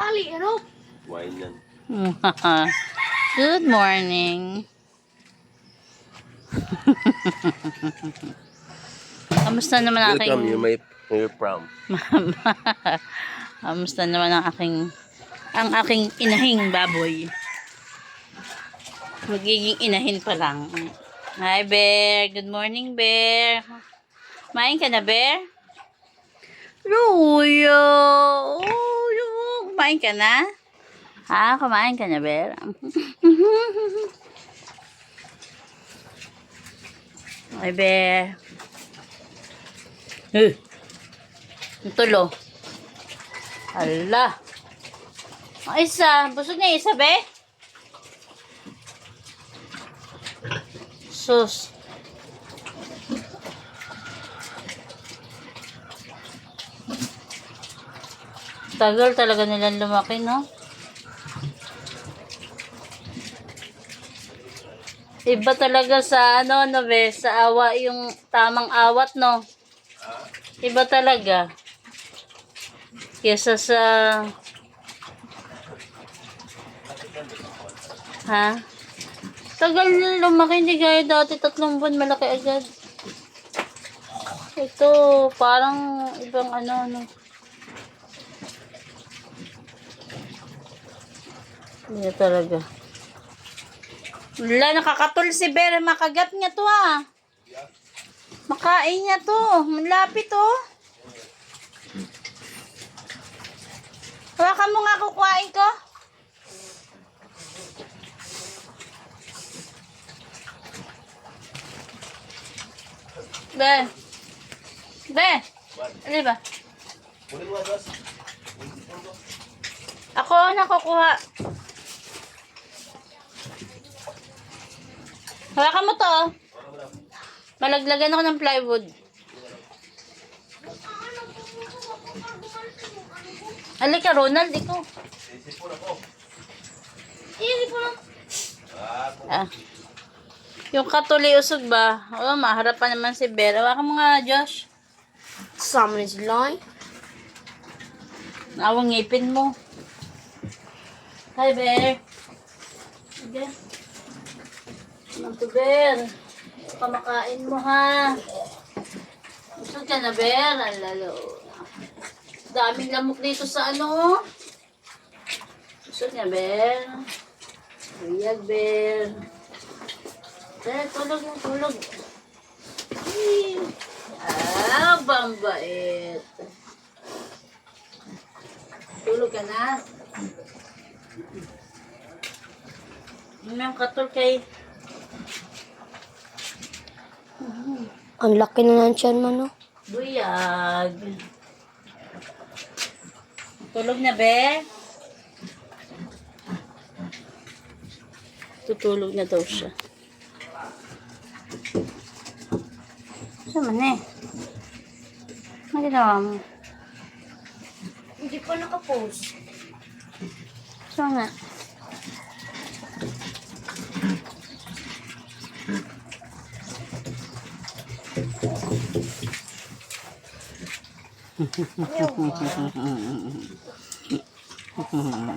tali, ano? Wine yan. Good morning. Kamusta naman ang aking... Welcome, you're from. Kamusta naman ang aking inahing baboy. Magiging inahin pa lang. Hi, Bear. Good morning, Bear. Kumain ka na, Bear? Luya. Oh, kumain ka na? Ha? Kumain ka na, Bear? Hi, Bear. Ang tulo. Hala. Ang isa. Busog na isa, be? Sus. Tagal talaga nilang lumaki, no? Iba talaga sa ano, no, be? Sa awa, yung tamang awat, no? Iba talaga. Kesa sa... Ha? Tagal lumaki, hindi gaya dati 3 buwan, malaki agad. Ito, parang ibang ano, no. Hindi talaga. Wala, nakakatul si Bear. Makagat niya to, ah. Makain niya to. Malapit, oh. Hawakan mo nga, kukuhain ko. Be. Be. Ano ba? Ako nakukuha. Hawakan mo to. Malaglagan ako ng plywood. Halika, Ronald, ikaw. Ah. Yung katuli usog ba? Oh, maharap pa naman si Bear. Hawakan mo nga, Josh. Someone is lying. Awang ngipin mo. Hi, Bear. Okay. Ano to, Bear? Pamakain mo, ha? Usog ka na, Bear. Alalo. Daming lamok dito sa ano. Usog na, Bear. Buyag, Bear. Bear, tulog yung tulog. Ah, bambait. Tulog ka na. Yung katul kay... Ang laki na ng tiyan mo, no? Buyag. Tulog na, be? Tutulog na daw siya. Saan man eh? Ano ginawa mo? Hindi pa nakapost. Saan nga?